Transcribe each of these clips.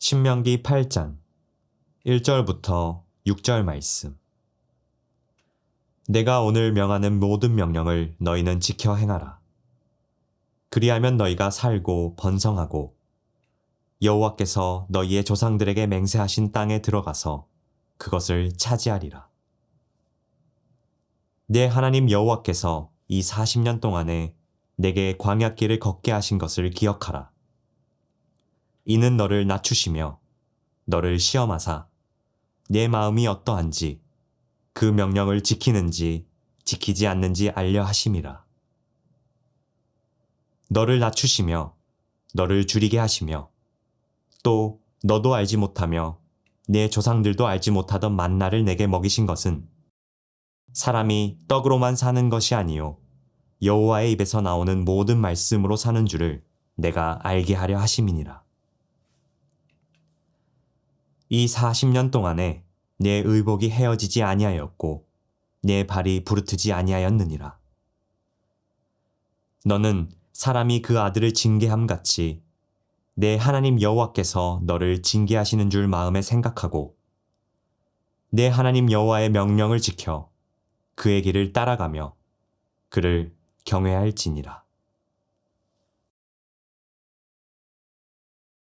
신명기 8장 1절부터 6절 말씀. 내가 오늘 명하는 모든 명령을 너희는 지켜 행하라. 그리하면 너희가 살고 번성하고 여호와께서 너희의 조상들에게 맹세하신 땅에 들어가서 그것을 차지하리라. 내 하나님 여호와께서 이 40년 동안에 내게 광야길을 걷게 하신 것을 기억하라. 이는 너를 낮추시며 너를 시험하사 내 마음이 어떠한지 그 명령을 지키는지 지키지 않는지 알려 하심이라. 너를 낮추시며 너를 줄이게 하시며 또 너도 알지 못하며 내 조상들도 알지 못하던 만나를 내게 먹이신 것은 사람이 떡으로만 사는 것이 아니요 여호와의 입에서 나오는 모든 말씀으로 사는 줄을 내가 알게 하려 하심이니라. 이 40년 동안에 내 의복이 헤어지지 아니하였고 내 발이 부르트지 아니하였느니라. 너는 사람이 그 아들을 징계함 같이 내 하나님 여호와께서 너를 징계하시는 줄 마음에 생각하고 내 하나님 여호와의 명령을 지켜 그의 길을 따라가며 그를 경외할지니라.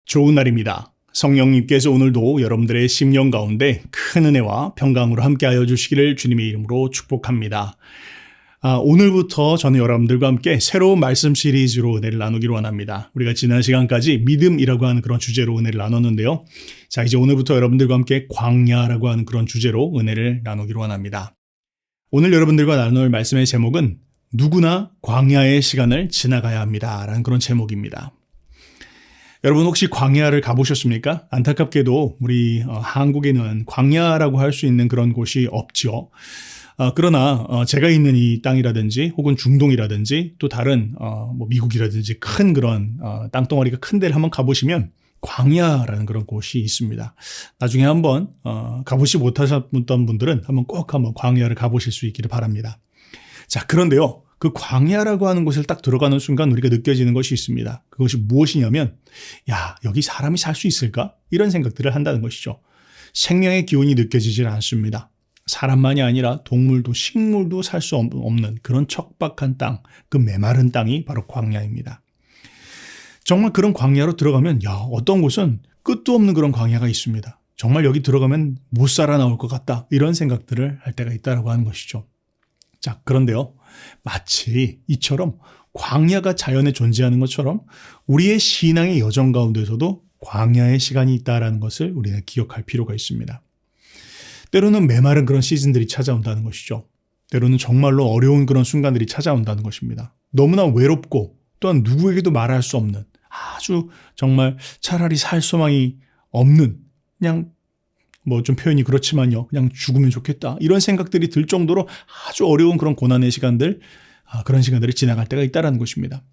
좋은 날입니다. 성령님께서 오늘도 여러분들의 심령 가운데 큰 은혜와 평강으로 함께하여 주시기를 주님의 이름으로 축복합니다. 오늘부터 저는 여러분들과 함께 새로운 말씀 시리즈로 은혜를 나누기를 원합니다. 우리가 지난 시간까지 믿음이라고 하는 그런 주제로 은혜를 나눴는데요. 자, 이제 오늘부터 여러분들과 함께 광야라고 하는 그런 주제로 은혜를 나누기를 원합니다. 오늘 여러분들과 나눌 말씀의 제목은 누구나 광야의 시간을 지나가야 합니다 라는 그런 제목입니다. 여러분 혹시 광야를 가보셨습니까? 안타깝게도 우리 한국에는 광야라고 할 수 있는 그런 곳이 없죠. 그러나 제가 있는 이 땅이라든지 혹은 중동이라든지 또 다른 뭐 미국이라든지 큰 그런 땅덩어리가 큰 데를 한번 가보시면 광야라는 그런 곳이 있습니다. 나중에 한번 가보지 못하셨던 분들은 한번 광야를 가보실 수 있기를 바랍니다. 자, 그런데요. 그 광야라고 하는 곳을 딱 들어가는 순간 우리가 느껴지는 것이 있습니다. 그것이 무엇이냐면 야, 여기 사람이 살 수 있을까? 이런 생각들을 한다는 것이죠. 생명의 기운이 느껴지질 않습니다. 사람만이 아니라 동물도 식물도 살 수 없는 그런 척박한 땅, 그 메마른 땅이 바로 광야입니다. 정말 그런 광야로 들어가면 야, 어떤 곳은 끝도 없는 그런 광야가 있습니다. 정말 여기 들어가면 못 살아 나올 것 같다. 이런 생각들을 할 때가 있다고 하는 것이죠. 자, 그런데요. 마치 이처럼 광야가 자연에 존재하는 것처럼 우리의 신앙의 여정 가운데서도 광야의 시간이 있다는 것을 우리는 기억할 필요가 있습니다. 때로는 메마른 그런 시즌들이 찾아온다는 것이죠. 때로는 정말로 어려운 그런 순간들이 찾아온다는 것입니다. 너무나 외롭고 또한 누구에게도 말할 수 없는 아주 정말 차라리 살 소망이 없는 그냥 뭐 좀 표현이 그렇지만요. 그냥 죽으면 좋겠다. 이런 생각들이 들 정도로 아주 어려운 그런 고난의 시간들, 그런 시간들이 지나갈 때가 있다는 것입니다.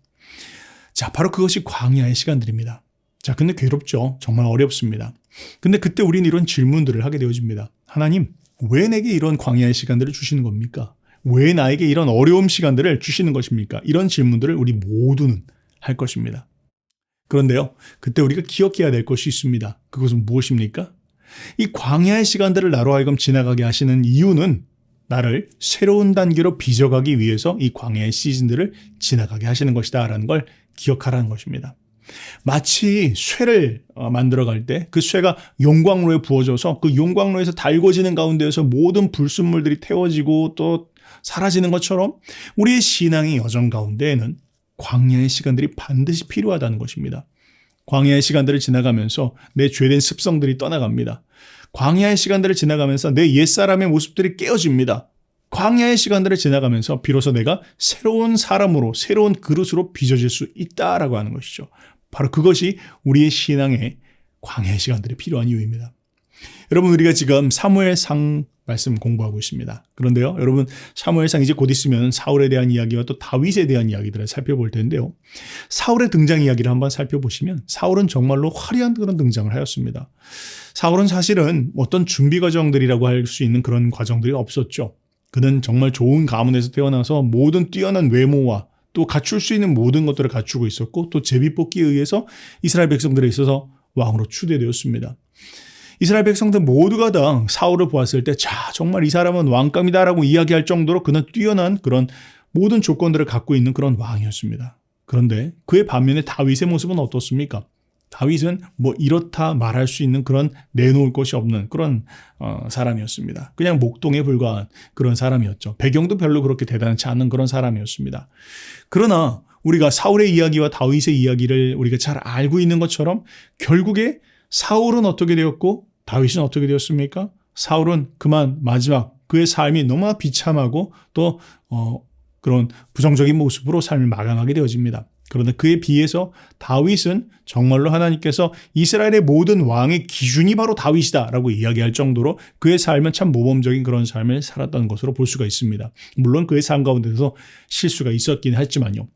자, 바로 그것이 광야의 시간들입니다. 자, 근데 괴롭죠. 정말 어렵습니다. 근데 그때 우리는 이런 질문들을 하게 되어집니다. 하나님, 왜 내게 이런 광야의 시간들을 주시는 겁니까? 왜 나에게 이런 어려움 시간들을 주시는 것입니까? 이런 질문들을 우리 모두는 할 것입니다. 그런데요, 그때 우리가 기억해야 될 것이 있습니다. 그것은 무엇입니까? 이 광야의 시간들을 나로 하여금 지나가게 하시는 이유는 나를 새로운 단계로 빚어가기 위해서 이 광야의 시즌들을 지나가게 하시는 것이다 라는 걸 기억하라는 것입니다. 마치 쇠를 만들어갈 때 그 쇠가 용광로에 부어져서 그 용광로에서 달궈지는 가운데에서 모든 불순물들이 태워지고 또 사라지는 것처럼 우리의 신앙의 여정 가운데에는 광야의 시간들이 반드시 필요하다는 것입니다. 광야의 시간들을 지나가면서 내 죄된 습성들이 떠나갑니다. 광야의 시간들을 지나가면서 내 옛사람의 모습들이 깨어집니다. 광야의 시간들을 지나가면서 비로소 내가 새로운 사람으로 새로운 그릇으로 빚어질 수 있다라고 하는 것이죠. 바로 그것이 우리의 신앙의 광야의 시간들이 필요한 이유입니다. 여러분 우리가 지금 사무엘상 말씀 공부하고 있습니다. 그런데요, 여러분 사무엘상 이제 곧 있으면 사울에 대한 이야기와 또 다윗에 대한 이야기들을 살펴볼 텐데요. 사울의 등장 이야기를 한번 살펴보시면 사울은 정말로 화려한 그런 등장을 하였습니다. 사울은 사실은 어떤 준비 과정들이라고 할 수 있는 그런 과정들이 없었죠. 그는 정말 좋은 가문에서 태어나서 모든 뛰어난 외모와 또 갖출 수 있는 모든 것들을 갖추고 있었고 또 제비뽑기에 의해서 이스라엘 백성들에 있어서 왕으로 추대되었습니다. 이스라엘 백성들 모두가 다 사울을 보았을 때 자, 정말 이 사람은 왕감이다라고 이야기할 정도로 그는 뛰어난 그런 모든 조건들을 갖고 있는 그런 왕이었습니다. 그런데 그의 반면에 다윗의 모습은 어떻습니까? 다윗은 뭐 이렇다 말할 수 있는 그런 내놓을 것이 없는 그런 사람이었습니다. 그냥 목동에 불과한 그런 사람이었죠. 배경도 별로 그렇게 대단치 않은 그런 사람이었습니다. 그러나 우리가 사울의 이야기와 다윗의 이야기를 우리가 잘 알고 있는 것처럼 결국에 사울은 어떻게 되었고 다윗은 어떻게 되었습니까? 사울은 그만 마지막 그의 삶이 너무나 비참하고 또 그런 부정적인 모습으로 삶을 마감하게 되어집니다. 그러나 그에 비해서 다윗은 정말로 하나님께서 이스라엘의 모든 왕의 기준이 바로 다윗이다라고 이야기할 정도로 그의 삶은 참 모범적인 그런 삶을 살았던 것으로 볼 수가 있습니다. 물론 그의 삶 가운데서 실수가 있었긴 했지만요.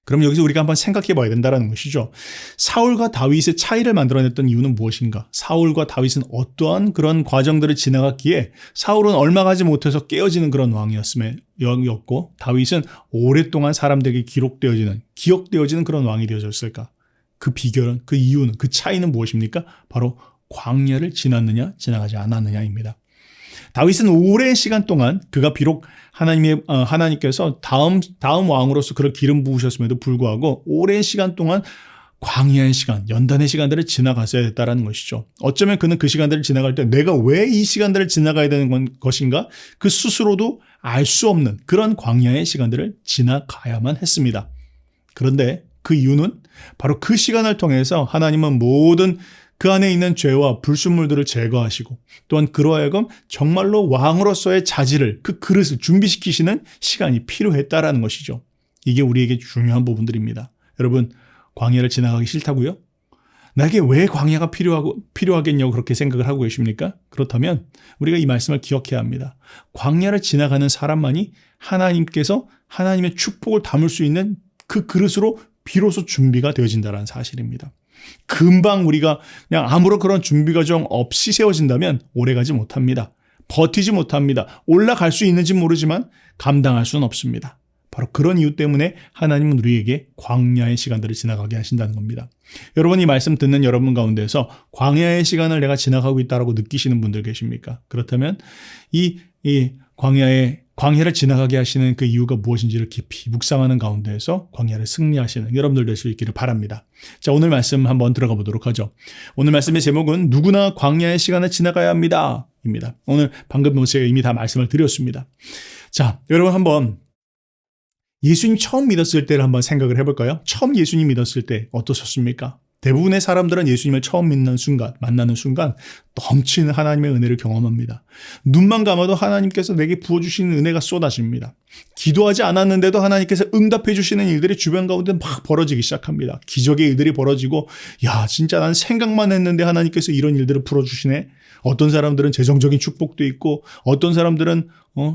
그럼 여기서 우리가 한번 생각해 봐야 된다는 것이죠. 사울과 다윗의 차이를 만들어냈던 이유는 무엇인가? 사울과 다윗은 어떠한 그런 과정들을 지나갔기에 사울은 얼마 가지 못해서 깨어지는 그런 왕이었고 다윗은 오랫동안 사람들에게 기억되어지는 그런 왕이 되어졌을까? 그 비결은, 그 이유는, 그 차이는 무엇입니까? 바로 광야를 지났느냐 지나가지 않았느냐입니다. 다윗은 오랜 시간 동안 그가 비록 하나님께서 다음 왕으로서 그를 기름 부으셨음에도 불구하고 오랜 시간 동안 광야의 시간, 연단의 시간들을 지나갔어야 됐다는 것이죠. 어쩌면 그는 그 시간들을 지나갈 때 내가 왜 이 시간들을 지나가야 되는 것인가? 그 스스로도 알 수 없는 그런 광야의 시간들을 지나가야만 했습니다. 그런데 그 이유는 바로 그 시간을 통해서 하나님은 모든 그 안에 있는 죄와 불순물들을 제거하시고 또한 그로 하여금 정말로 왕으로서의 자질을 그 그릇을 준비시키시는 시간이 필요했다라는 것이죠. 이게 우리에게 중요한 부분들입니다. 여러분 광야를 지나가기 싫다고요? 나에게 왜 광야가 필요하겠냐고 그렇게 생각을 하고 계십니까? 그렇다면 우리가 이 말씀을 기억해야 합니다. 광야를 지나가는 사람만이 하나님께서 하나님의 축복을 담을 수 있는 그 그릇으로 비로소 준비가 되어진다는 사실입니다. 금방 우리가 그냥 아무런 그런 준비 과정 없이 세워진다면 오래가지 못합니다. 버티지 못합니다. 올라갈 수 있는지 모르지만 감당할 수는 없습니다. 바로 그런 이유 때문에 하나님은 우리에게 광야의 시간들을 지나가게 하신다는 겁니다. 여러분 이 말씀 듣는 여러분 가운데서 광야의 시간을 내가 지나가고 있다고 느끼시는 분들 계십니까? 그렇다면 이 광야를 지나가게 하시는 그 이유가 무엇인지를 깊이 묵상하는 가운데에서 광야를 승리하시는 여러분들 될 수 있기를 바랍니다. 자, 오늘 말씀 한번 들어가 보도록 하죠. 오늘 말씀의 제목은 누구나 광야의 시간을 지나가야 합니다. 입니다. 오늘 방금 제가 이미 다 말씀을 드렸습니다. 자, 여러분 한번 예수님 처음 믿었을 때를 한번 생각을 해볼까요? 처음 예수님 믿었을 때 어떠셨습니까? 대부분의 사람들은 예수님을 처음 만나는 순간 넘치는 하나님의 은혜를 경험합니다. 눈만 감아도 하나님께서 내게 부어주시는 은혜가 쏟아집니다. 기도하지 않았는데도 하나님께서 응답해 주시는 일들이 주변 가운데 막 벌어지기 시작합니다. 기적의 일들이 벌어지고 야 진짜 난 생각만 했는데 하나님께서 이런 일들을 풀어주시네. 어떤 사람들은 재정적인 축복도 있고 어떤 사람들은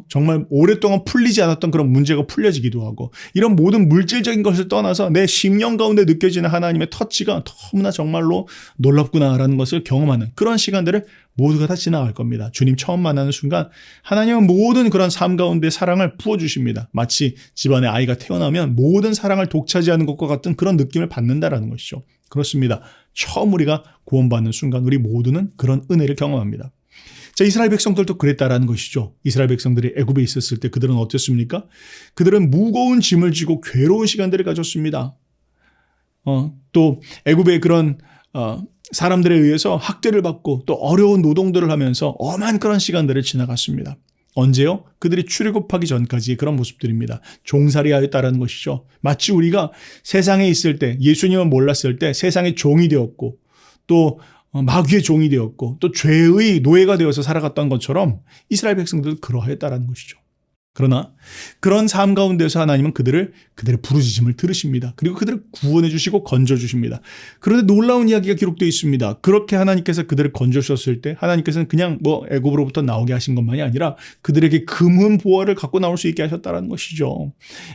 정말 오랫동안 풀리지 않았던 그런 문제가 풀려지기도 하고 이런 모든 물질적인 것을 떠나서 내 심령 가운데 느껴지는 하나님의 터치가 너무나 정말로 놀랍구나라는 것을 경험하는 그런 시간들을 모두가 다 지나갈 겁니다. 주님 처음 만나는 순간 하나님은 모든 그런 삶 가운데 사랑을 부어주십니다. 마치 집안에 아이가 태어나면 모든 사랑을 독차지하는 것과 같은 그런 느낌을 받는다라는 것이죠. 그렇습니다. 처음 우리가 구원받는 순간 우리 모두는 그런 은혜를 경험합니다. 자, 이스라엘 백성들도 그랬다라는 것이죠. 이스라엘 백성들이 애굽에 있었을 때 그들은 어땠습니까? 그들은 무거운 짐을 지고 괴로운 시간들을 가졌습니다. 또 애굽의 그런 사람들에 의해서 학대를 받고 또 어려운 노동들을 하면서 엄한 그런 시간들을 지나갔습니다. 언제요? 그들이 출애굽하기 전까지의 그런 모습들입니다. 종살이하였다라는 것이죠. 마치 우리가 세상에 있을 때 예수님을 몰랐을 때 세상의 종이 되었고 또 마귀의 종이 되었고 또 죄의 노예가 되어서 살아갔던 것처럼 이스라엘 백성들도 그러하였다라는 것이죠. 그러나 그런 삶 가운데서 하나님은 그들의 부르짖음을 들으십니다. 그리고 그들을 구원해 주시고 건져 주십니다. 그런데 놀라운 이야기가 기록되어 있습니다. 그렇게 하나님께서 그들을 건져 주셨을 때 하나님께서는 그냥 애굽으로부터 나오게 하신 것만이 아니라 그들에게 금은 보화를 갖고 나올 수 있게 하셨다는 것이죠.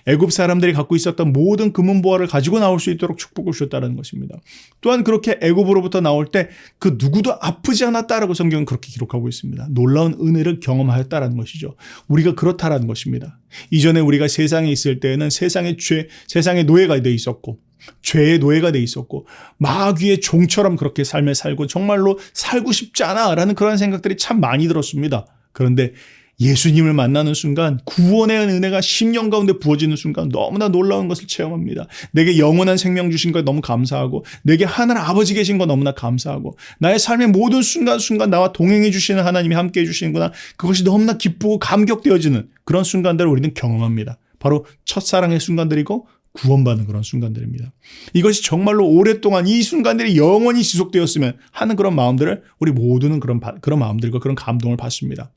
애굽 사람들이 갖고 있었던 모든 금은 보화를 가지고 나올 수 있도록 축복을 주셨다는 것입니다. 또한 그렇게 애굽으로부터 나올 때 그 누구도 아프지 않았다라고 성경은 그렇게 기록하고 있습니다. 놀라운 은혜를 경험하였다라는 것이죠. 우리가 그렇다라는 것입니다. 이전에 우리가 세상에 있을 때에는 세상의 노예가 되어 있었고 죄의 노예가 돼 있었고 마귀의 종처럼 그렇게 삶을 살고 정말로 살고 싶지 않아라는 그런 생각들이 참 많이 들었습니다. 그런데 예수님을 만나는 순간 구원의 은혜가 10년 가운데 부어지는 순간 너무나 놀라운 것을 체험합니다. 내게 영원한 생명 주신 것 너무 감사하고 내게 하늘 아버지 계신 것 너무나 감사하고 나의 삶의 모든 순간순간 나와 동행해 주시는 하나님이 함께 해 주시는구나. 그것이 너무나 기쁘고 감격되어지는 그런 순간들을 우리는 경험합니다. 바로 첫사랑의 순간들이고 구원받는 그런 순간들입니다. 이것이 정말로 오랫동안 이 순간들이 영원히 지속되었으면 하는 그런 마음들을 우리 모두는 그런 마음들과 그런 감동을 받습니다.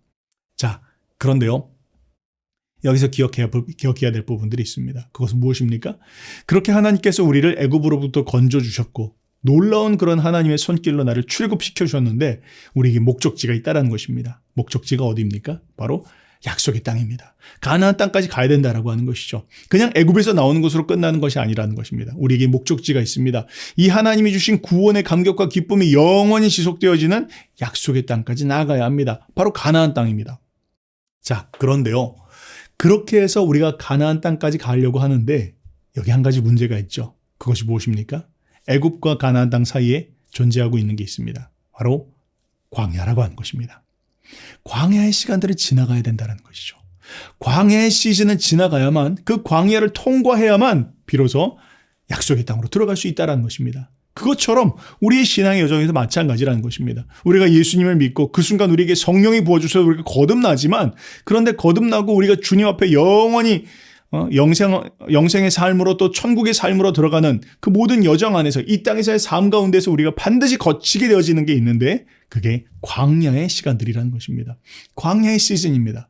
자, 그런데요. 여기서 기억해야 될 부분들이 있습니다. 그것은 무엇입니까? 그렇게 하나님께서 우리를 애굽으로부터 건져주셨고 놀라운 그런 하나님의 손길로 나를 출굽시켜 주셨는데 우리에게 목적지가 있다는 것입니다. 목적지가 어디입니까? 바로 약속의 땅입니다. 가나안 땅까지 가야 된다라고 하는 것이죠. 그냥 애굽에서 나오는 것으로 끝나는 것이 아니라는 것입니다. 우리에게 목적지가 있습니다. 이 하나님이 주신 구원의 감격과 기쁨이 영원히 지속되어지는 약속의 땅까지 나아가야 합니다. 바로 가나안 땅입니다. 자, 그런데요. 그렇게 해서 우리가 가나안 땅까지 가려고 하는데 여기 한 가지 문제가 있죠. 그것이 무엇입니까? 애굽과 가나안 땅 사이에 존재하고 있는 게 있습니다. 바로 광야라고 하는 것입니다. 광야의 시간들을 지나가야 된다는 것이죠. 광야의 시즌은 지나가야만 그 광야를 통과해야만 비로소 약속의 땅으로 들어갈 수 있다는 것입니다. 그것처럼 우리의 신앙의 여정에서 마찬가지라는 것입니다. 우리가 예수님을 믿고 그 순간 우리에게 성령이 부어주셔서 우리가 거듭나지만 그런데 거듭나고 우리가 주님 앞에 영원히 영생의 삶으로 또 천국의 삶으로 들어가는 그 모든 여정 안에서 이 땅에서의 삶 가운데서 우리가 반드시 거치게 되어지는 게 있는데 그게 광야의 시간들이라는 것입니다. 광야의 시즌입니다.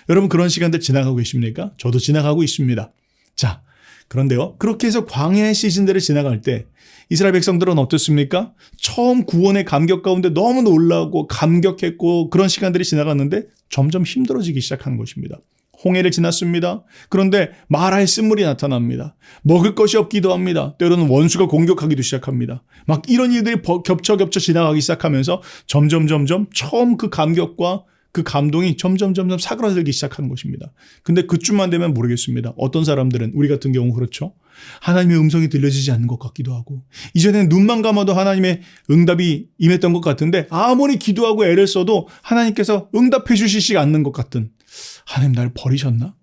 여러분 그런 시간들 지나가고 계십니까? 저도 지나가고 있습니다. 자, 그런데요. 그렇게 해서 광야의 시즌들을 지나갈 때 이스라엘 백성들은 어떻습니까? 처음 구원의 감격 가운데 너무 놀라고 감격했고 그런 시간들이 지나갔는데 점점 힘들어지기 시작하는 것입니다. 홍해를 지났습니다. 그런데 마라의 쓴물이 나타납니다. 먹을 것이 없기도 합니다. 때로는 원수가 공격하기도 시작합니다. 막 이런 일들이 겹쳐 지나가기 시작하면서 점점 처음 그 감격과 그 감동이 점점 사그라들기 시작하는 것입니다. 근데 그쯤만 되면 모르겠습니다. 어떤 사람들은 우리 같은 경우 그렇죠. 하나님의 음성이 들려지지 않는 것 같기도 하고 이전에는 눈만 감아도 하나님의 응답이 임했던 것 같은데 아무리 기도하고 애를 써도 하나님께서 응답해 주시지 않는 것 같은 하나님 나를 버리셨나?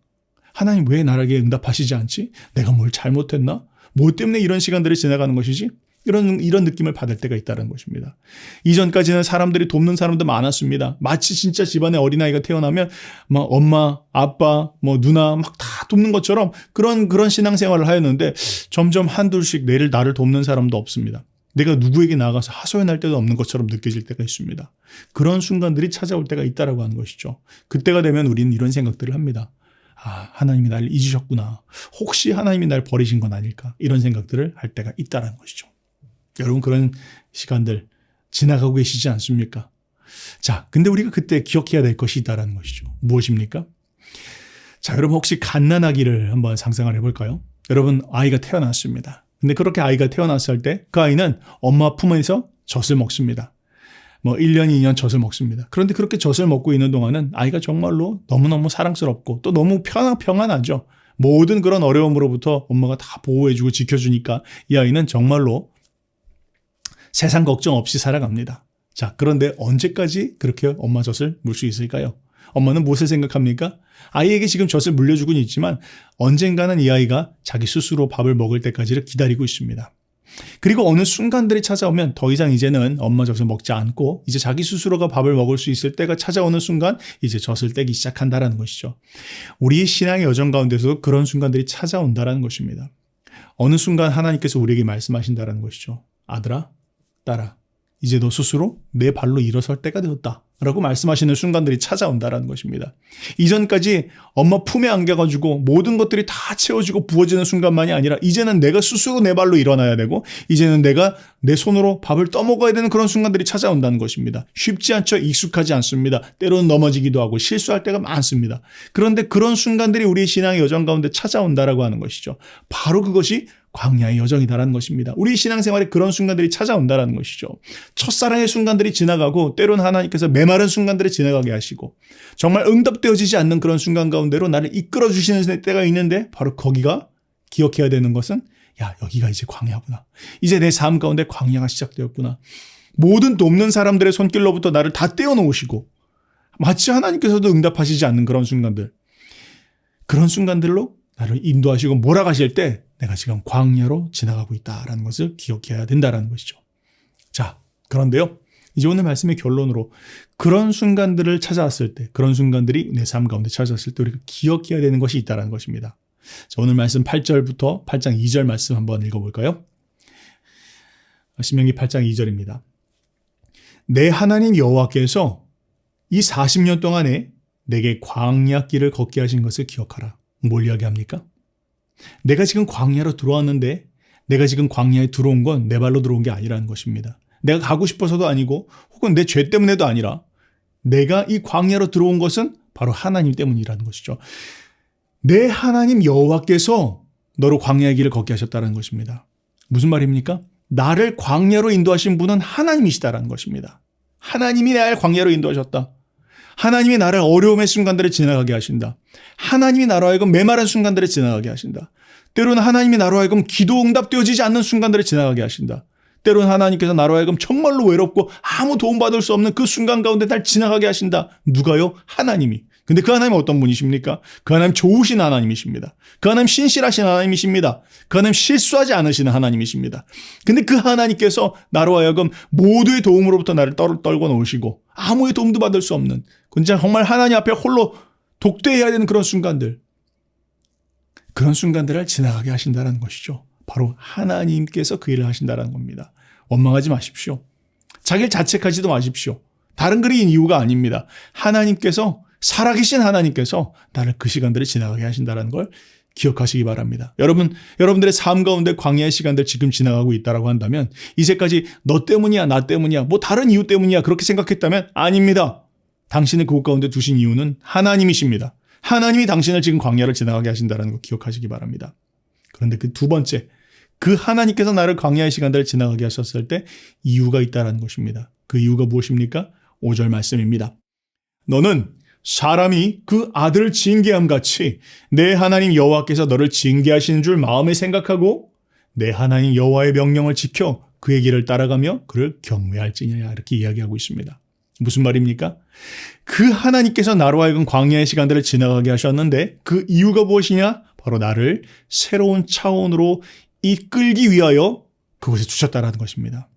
하나님 왜 나에게 응답하시지 않지? 내가 뭘 잘못했나? 뭐 때문에 이런 시간들이 지나가는 것이지? 이런 느낌을 받을 때가 있다는 것입니다. 이전까지는 사람들이 돕는 사람도 많았습니다. 마치 진짜 집안에 어린아이가 태어나면 막 엄마, 아빠, 뭐 누나 막 다 돕는 것처럼 그런 신앙생활을 하였는데 점점 한둘씩 나를 돕는 사람도 없습니다. 내가 누구에게 나가서 하소연할 때도 없는 것처럼 느껴질 때가 있습니다. 그런 순간들이 찾아올 때가 있다라고 하는 것이죠. 그때가 되면 우리는 이런 생각들을 합니다. 아, 하나님이 날 잊으셨구나. 혹시 하나님이 날 버리신 건 아닐까? 이런 생각들을 할 때가 있다라는 것이죠. 여러분 그런 시간들 지나가고 계시지 않습니까? 자, 근데 우리가 그때 기억해야 될 것이 있다라는 것이죠. 무엇입니까? 자, 여러분 혹시 갓난아기를 한번 상상을 해볼까요? 여러분 아이가 태어났습니다. 근데 그렇게 아이가 태어났을 때 그 아이는 엄마 품에서 젖을 먹습니다. 뭐 1년, 2년 젖을 먹습니다. 그런데 그렇게 젖을 먹고 있는 동안은 아이가 정말로 너무너무 사랑스럽고 또 너무 평안하죠. 모든 그런 어려움으로부터 엄마가 다 보호해주고 지켜주니까 이 아이는 정말로 세상 걱정 없이 살아갑니다. 자, 그런데 언제까지 그렇게 엄마 젖을 물 수 있을까요? 엄마는 무엇을 생각합니까? 아이에게 지금 젖을 물려주고는 있지만 언젠가는 이 아이가 자기 스스로 밥을 먹을 때까지를 기다리고 있습니다. 그리고 어느 순간들이 찾아오면 더 이상 이제는 엄마 젖을 먹지 않고 이제 자기 스스로가 밥을 먹을 수 있을 때가 찾아오는 순간 이제 젖을 떼기 시작한다라는 것이죠. 우리의 신앙의 여정 가운데서도 그런 순간들이 찾아온다라는 것입니다. 어느 순간 하나님께서 우리에게 말씀하신다라는 것이죠. 아들아, 딸아, 이제 너 스스로 내 발로 일어설 때가 되었다 라고 말씀하시는 순간들이 찾아온다라는 것입니다. 이전까지 엄마 품에 안겨가지고 모든 것들이 다 채워지고 부어지는 순간만이 아니라 이제는 내가 스스로 내 발로 일어나야 되고 이제는 내가 내 손으로 밥을 떠먹어야 되는 그런 순간들이 찾아온다는 것입니다. 쉽지 않죠. 익숙하지 않습니다. 때로는 넘어지기도 하고 실수할 때가 많습니다. 그런데 그런 순간들이 우리의 신앙의 여정 가운데 찾아온다라고 하는 것이죠. 바로 그것이 광야의 여정이다라는 것입니다. 우리 신앙생활에 그런 순간들이 찾아온다라는 것이죠. 첫사랑의 순간들이 지나가고 때로는 하나님께서 메마른 순간들을 지나가게 하시고 정말 응답되어지지 않는 그런 순간 가운데로 나를 이끌어 주시는 때가 있는데 바로 거기가 기억해야 되는 것은 야, 여기가 이제 광야구나. 이제 내 삶 가운데 광야가 시작되었구나. 모든 돕는 사람들의 손길로부터 나를 다 떼어놓으시고 마치 하나님께서도 응답하시지 않는 그런 순간들. 그런 순간들로 나를 인도하시고 몰아가실 때 내가 지금 광야로 지나가고 있다라는 것을 기억해야 된다라는 것이죠. 자, 그런데요. 이제 오늘 말씀의 결론으로 그런 순간들을 찾아왔을 때, 그런 순간들이 내 삶 가운데 찾아왔을 때 우리가 기억해야 되는 것이 있다는 것입니다. 자, 오늘 말씀 8절부터 8장 2절 말씀 한번 읽어볼까요? 신명기 8장 2절입니다. 내 하나님 여호와께서 이 40년 동안에 내게 광야 길을 걷게 하신 것을 기억하라. 뭘 이야기합니까? 내가 지금 광야로 들어왔는데 내가 지금 광야에 들어온 건 내 발로 들어온 게 아니라는 것입니다. 내가 가고 싶어서도 아니고 혹은 내 죄 때문에도 아니라 내가 이 광야로 들어온 것은 바로 하나님 때문이라는 것이죠. 내 하나님 여호와께서 너로 광야의 길을 걷게 하셨다는 것입니다. 무슨 말입니까? 나를 광야로 인도하신 분은 하나님이시다라는 것입니다. 하나님이 나를 광야로 인도하셨다. 하나님이 나를 어려움의 순간들을 지나가게 하신다. 하나님이 나로 하여금 메마른 순간들을 지나가게 하신다. 때로는 하나님이 나로 하여금 기도 응답되어지지 않는 순간들을 지나가게 하신다. 때로는 하나님께서 나로 하여금 정말로 외롭고 아무 도움받을 수 없는 그 순간 가운데 날 지나가게 하신다. 누가요? 하나님이. 근데 그 하나님은 어떤 분이십니까? 그 하나님 좋으신 하나님이십니다. 그 하나님 신실하신 하나님이십니다. 그 하나님 실수하지 않으시는 하나님이십니다. 근데 그 하나님께서 나로 하여금 모두의 도움으로부터 나를 떨궈 놓으시고 아무의 도움도 받을 수 없는 진짜 정말 하나님 앞에 홀로 독대해야 되는 그런 순간들을 지나가게 하신다는 것이죠. 바로 하나님께서 그 일을 하신다는 겁니다. 원망하지 마십시오. 자기를 자책하지도 마십시오. 다른 그린 이유가 아닙니다. 하나님께서 살아계신 하나님께서 나를 그 시간들을 지나가게 하신다는 걸 기억하시기 바랍니다. 여러분들의 삶 가운데 광야의 시간들 지금 지나가고 있다라고 한다면 이제까지 너 때문이야, 나 때문이야, 뭐 다른 이유 때문이야 그렇게 생각했다면 아닙니다. 당신을 그곳 가운데 두신 이유는 하나님이십니다. 하나님이 당신을 지금 광야를 지나가게 하신다는 거 기억하시기 바랍니다. 그런데 그 두 번째, 그 하나님께서 나를 광야의 시간들을 지나가게 하셨을 때 이유가 있다는 것입니다. 그 이유가 무엇입니까? 5절 말씀입니다. 너는 사람이 그 아들을 징계함 같이 내 하나님 여호와께서 너를 징계하시는 줄 마음에 생각하고 내 하나님 여호와의 명령을 지켜 그의 길을 따라가며 그를 경외할지니라 이렇게 이야기하고 있습니다. 무슨 말입니까? 그 하나님께서 나로 하여금 광야의 시간들을 지나가게 하셨는데 그 이유가 무엇이냐? 바로 나를 새로운 차원으로 이끌기 위하여 그곳에 두셨다라는 것입니다.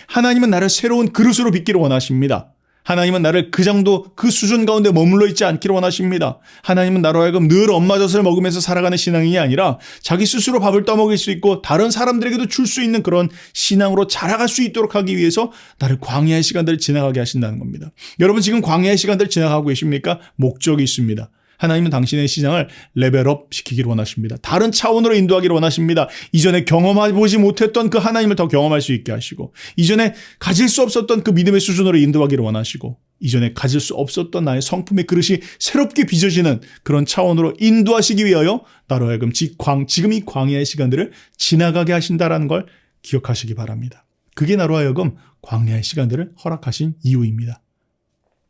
하나님은 나를 새로운 그릇으로 빚기를 원하십니다. 하나님은 나를 그 정도 그 수준 가운데 머물러 있지 않기를 원하십니다. 하나님은 나로 하여금 늘 엄마 젖을 먹으면서 살아가는 신앙이 아니라 자기 스스로 밥을 떠먹일 수 있고 다른 사람들에게도 줄 수 있는 그런 신앙으로 자라갈 수 있도록 하기 위해서 나를 광야의 시간들을 지나가게 하신다는 겁니다. 여러분 지금 광야의 시간들을 지나가고 계십니까? 목적이 있습니다. 하나님은 당신의 신앙을 레벨업 시키기를 원하십니다. 다른 차원으로 인도하기를 원하십니다. 이전에 경험해보지 못했던 그 하나님을 더 경험할 수 있게 하시고 이전에 가질 수 없었던 그 믿음의 수준으로 인도하기를 원하시고 이전에 가질 수 없었던 나의 성품의 그릇이 새롭게 빚어지는 그런 차원으로 인도하시기 위하여 나로 하여금 지금 이 광야의 시간들을 지나가게 하신다는 걸 기억하시기 바랍니다. 그게 나로 하여금 광야의 시간들을 허락하신 이유입니다.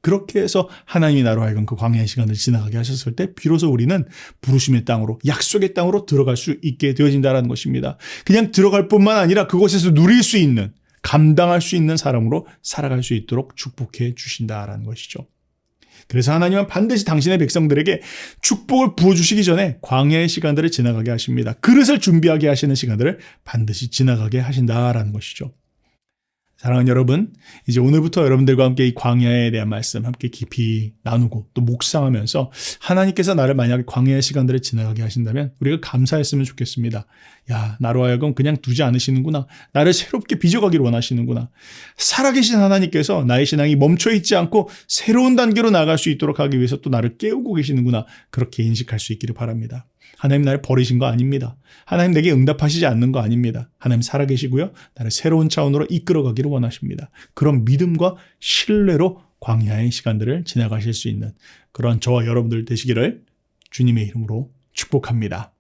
그렇게 해서 하나님이 나로 하여금 그 광야의 시간을 지나가게 하셨을 때 비로소 우리는 부르심의 땅으로 약속의 땅으로 들어갈 수 있게 되어진다는 것입니다. 그냥 들어갈 뿐만 아니라 그곳에서 누릴 수 있는 감당할 수 있는 사람으로 살아갈 수 있도록 축복해 주신다라는 것이죠. 그래서 하나님은 반드시 당신의 백성들에게 축복을 부어주시기 전에 광야의 시간들을 지나가게 하십니다. 그릇을 준비하게 하시는 시간들을 반드시 지나가게 하신다라는 것이죠. 사랑하는 여러분, 이제 오늘부터 여러분들과 함께 이 광야에 대한 말씀 함께 깊이 나누고 또 묵상하면서 하나님께서 나를 만약에 광야의 시간들을 지나가게 하신다면 우리가 감사했으면 좋겠습니다. 야, 나로 하여금 그냥 두지 않으시는구나. 나를 새롭게 빚어가기를 원하시는구나. 살아계신 하나님께서 나의 신앙이 멈춰있지 않고 새로운 단계로 나아갈 수 있도록 하기 위해서 또 나를 깨우고 계시는구나. 그렇게 인식할 수 있기를 바랍니다. 하나님 나를 버리신 거 아닙니다. 하나님 내게 응답하시지 않는 거 아닙니다. 하나님 살아계시고요. 나를 새로운 차원으로 이끌어가기를 원하십니다. 그런 믿음과 신뢰로 광야의 시간들을 지나가실 수 있는 그런 저와 여러분들 되시기를 주님의 이름으로 축복합니다.